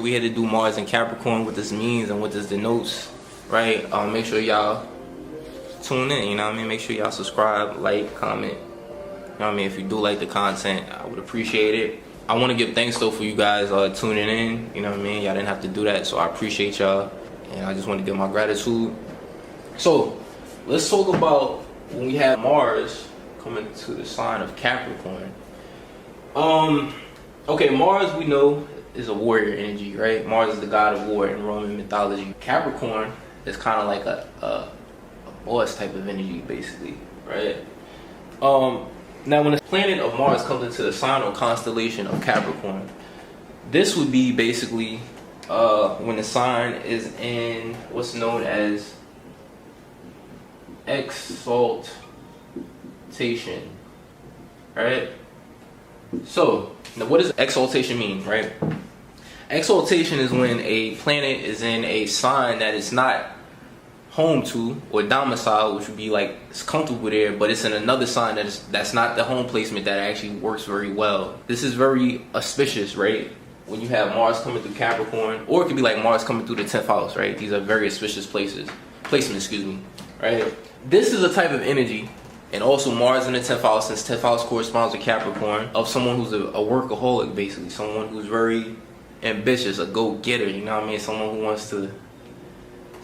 We had to do Mars and Capricorn, what this means and what this denotes, right? Make sure y'all tune in, you know what I mean? Make sure y'all subscribe, like, comment. You know what I mean? If you do like the content, I would appreciate it. I want to give thanks though for you guys tuning in, you know what I mean? Y'all didn't have to do that, so I appreciate y'all. And I just want to give my gratitude. So, let's talk about when we have Mars coming to the sign of Capricorn. Okay, Mars we know is a warrior energy, right? Mars is the god of war in Roman mythology. Capricorn is kind of like a boss type of energy, basically, right? Now, when the planet of Mars comes into the sign or constellation of Capricorn, this would be basically when the sign is in what's known as exaltation, right? So, now what does exaltation mean, right? Exaltation is when a planet is in a sign that it's not home to or domicile, which would be like it's comfortable there, but it's in another sign that's not the home placement that actually works very well. This is very auspicious, right? When you have Mars coming through Capricorn, or it could be like Mars coming through the 10th house, right? These are very auspicious placements, excuse me, right? This is a type of energy, and also Mars in the 10th house, since 10th house corresponds to Capricorn, of someone who's a workaholic, basically, someone who's very ambitious, a go-getter, you know what I mean? Someone who wants to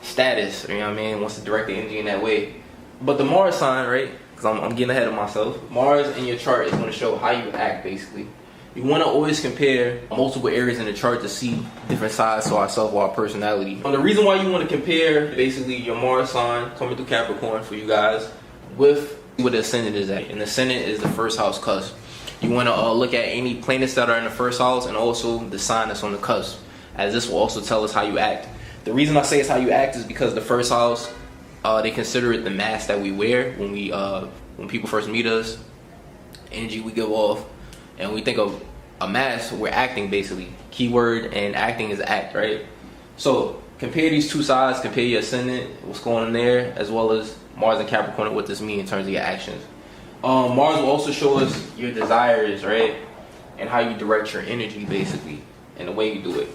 status, you know what I mean, wants to direct the energy in that way. But the Mars sign, right, because I'm getting ahead of myself, Mars in your chart is going to show how you act, basically. You want to always compare multiple areas in the chart to see different sides to ourselves or our personality. And the reason why you want to compare basically your Mars sign coming through Capricorn for you guys with where the Ascendant is at. And the Ascendant is the first house cusp. You want to look at any planets that are in the first house and also the sign that's on the cusp, as this will also tell us how you act. The reason I say it's how you act is because the first house, they consider it the mask that we wear when people first meet us, energy we give off, and we think of a mask, we're acting basically. Keyword and acting is act, right? So compare these two sides, compare your Ascendant, what's going on there, as well as Mars and Capricorn and what this means in terms of your actions. Mars will also show us your desires, right? And how you direct your energy, basically, and the way you do it.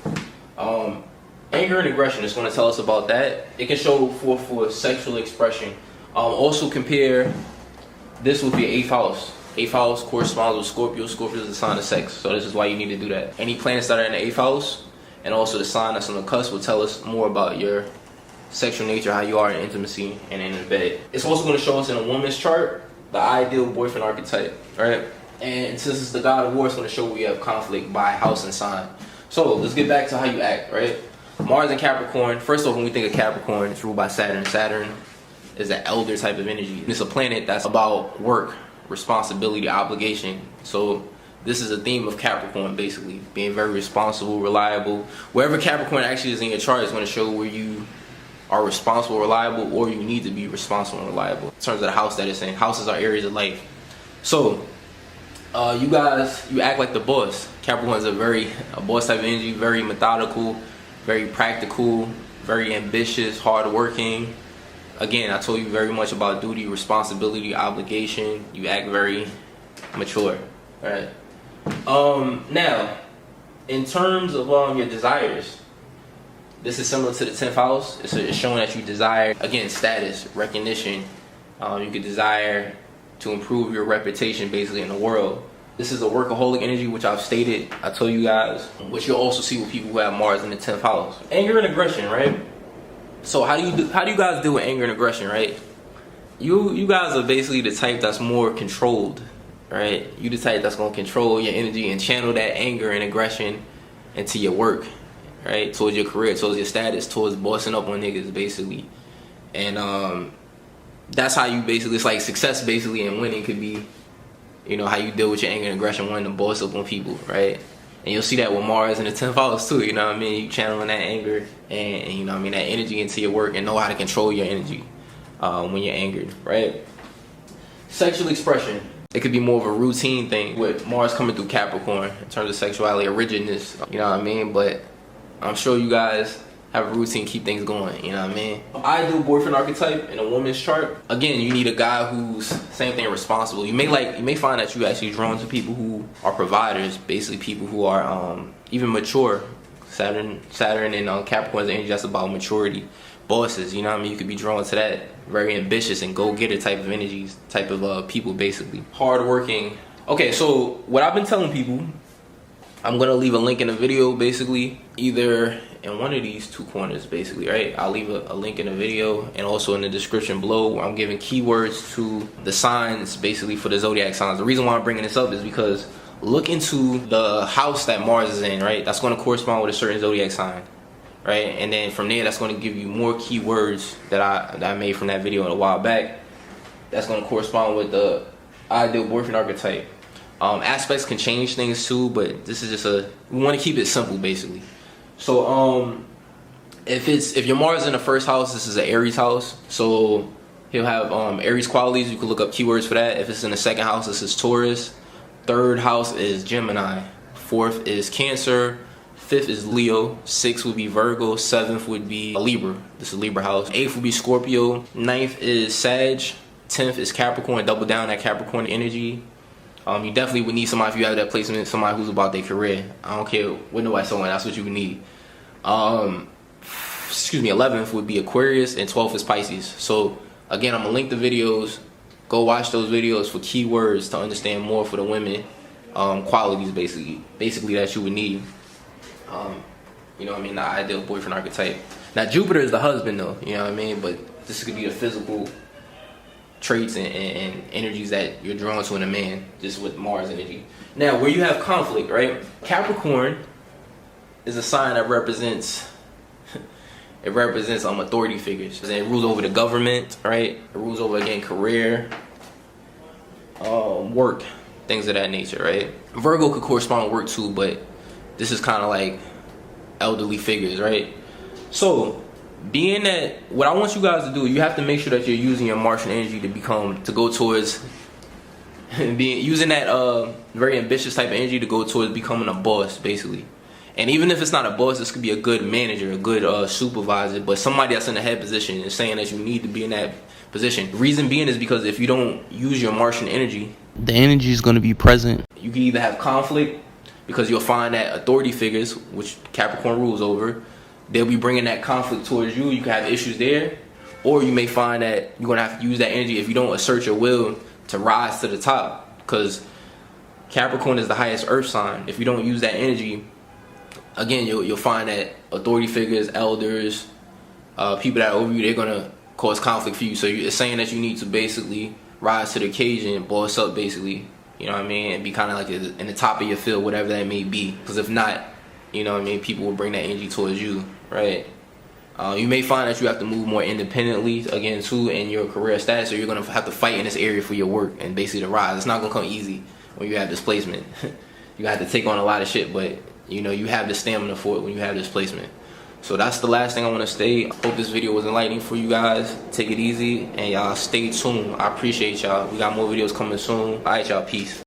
Anger and aggression is going to tell us about that. It can show for sexual expression. Also compare this with your 8th house. 8th house corresponds with Scorpio. Scorpio is the sign of sex, so this is why you need to do that. Any planets that are in the 8th house, and also the sign that's on the cusp, will tell us more about your sexual nature, how you are in intimacy and in the bed. It's also going to show us in a woman's chart the ideal boyfriend archetype, right? And since it's the god of war, it's going to show we have conflict by house and sign. So let's get back to how you act, right? Mars and Capricorn, first off, when we think of Capricorn, it's ruled by Saturn. Saturn is an elder type of energy. It's a planet that's about work, responsibility, obligation. So this is a theme of Capricorn, basically, being very responsible, reliable. Wherever Capricorn actually is in your chart is going to show where you are responsible, reliable, or you need to be responsible and reliable. In terms of the house that it's in, houses are areas of life. So you guys, you act like the boss. Capricorn is a boss type of energy, very methodical, very practical, very ambitious, hardworking. Again, I told you very much about duty, responsibility, obligation. You act very mature, right? Now, in terms of your desires, this is similar to the 10th house. It's showing that you desire, again, status, recognition. You could desire to improve your reputation, basically, in the world. This is a workaholic energy, which I've stated, I told you guys, which you'll also see with people who have Mars in the 10th house. Anger and aggression, right? So how do you guys deal with anger and aggression, right? You guys are basically the type that's more controlled, right? You the type that's gonna control your energy and channel that anger and aggression into your work, right? Towards your career, towards your status, towards bossing up on niggas, basically. And that's how you basically, it's like success basically, and winning could be, you know, how you deal with your anger and aggression, wanting to boss up on people, right? And you'll see that with Mars in the 10th house too, you know what I mean? You channeling that anger and you know what I mean, that energy into your work, and know how to control your energy when you're angered, right? Sexual expression. It could be more of a routine thing with Mars coming through Capricorn in terms of sexuality or rigidness, you know what I mean? But I'm sure you guys have a routine, keep things going, you know what I mean? Ideal boyfriend archetype in a woman's chart. Again, you need a guy who's, same thing, responsible. You may find that you actually drawn to people who are providers, basically people who are even mature, Saturn and Capricorn's energy, that's about maturity, bosses, you know what I mean? You could be drawn to that, very ambitious and go-getter type of energies, type of people, basically. Hardworking. Okay, so what I've been telling people, I'm gonna leave a link in the video, basically, either in one of these two corners, basically, right? I'll leave a link in the video and also in the description below, where I'm giving keywords to the signs, basically, for the zodiac signs. The reason why I'm bringing this up is because look into the house that Mars is in, right? That's going to correspond with a certain zodiac sign, right? And then from there, that's going to give you more keywords that I made from that video a while back. That's going to correspond with the ideal boyfriend archetype. Aspects can change things too, but this is just we want to keep it simple, basically. So if your Mars is in the first house, this is an Aries house, so he'll have Aries qualities. You can look up keywords for that. If it's in the second house, this is Taurus. Third house is Gemini. Fourth is Cancer. Fifth is Leo. Sixth would be Virgo. Seventh would be Libra. This is Libra house. Eighth would be Scorpio. Ninth is Sag. 10th is Capricorn. Double down that Capricorn energy. You definitely would need somebody, if you have that placement, somebody who's about their career. I don't care what nobody's saying, that's what you would need. 11th would be Aquarius, and 12th is Pisces. So again, I'm gonna link the videos. Go watch those videos for keywords to understand more for the women, qualities basically that you would need. You know what I mean, the ideal boyfriend archetype. Now Jupiter is the husband though, you know what I mean, but this could be the physical traits and energies that you're drawn to in a man, just with Mars energy. Now, where you have conflict, right? Capricorn is a sign that represents authority figures. It rules over the government, right? It rules over, again, career, work, things of that nature, right? Virgo could correspond with work too, but this is kind of like elderly figures, right? So being that, what I want you guys to do, you have to make sure that you're using your Martian energy to go towards using that very ambitious type of energy to go towards becoming a boss, basically. And even if it's not a boss, this could be a good manager, a good supervisor, but somebody that's in a head position is saying that you need to be in that position. The reason being is because if you don't use your Martian energy, the energy is going to be present. You can either have conflict, because you'll find that authority figures, which Capricorn rules over, they'll be bringing that conflict towards you. You can have issues there, or you may find that you're gonna have to use that energy if you don't assert your will to rise to the top, because Capricorn is the highest earth sign. If you don't use that energy, again, you'll find that authority figures, elders, people that are over you, they're gonna cause conflict for you. So it's saying that you need to basically rise to the occasion, boss up, basically, you know what I mean, and be kind of like in the top of your field, whatever that may be, because if not, you know what I mean, people will bring that energy towards you, right? You may find that you have to move more independently, again, too, in your career status, or you're going to have to fight in this area for your work and basically to rise. It's not going to come easy when you have displacement. You have to take on a lot of shit, but, you know, you have the stamina for it when you have displacement. So that's the last thing I want to say. I hope this video was enlightening for you guys. Take it easy, and y'all stay tuned. I appreciate y'all. We got more videos coming soon. All right, y'all. Peace.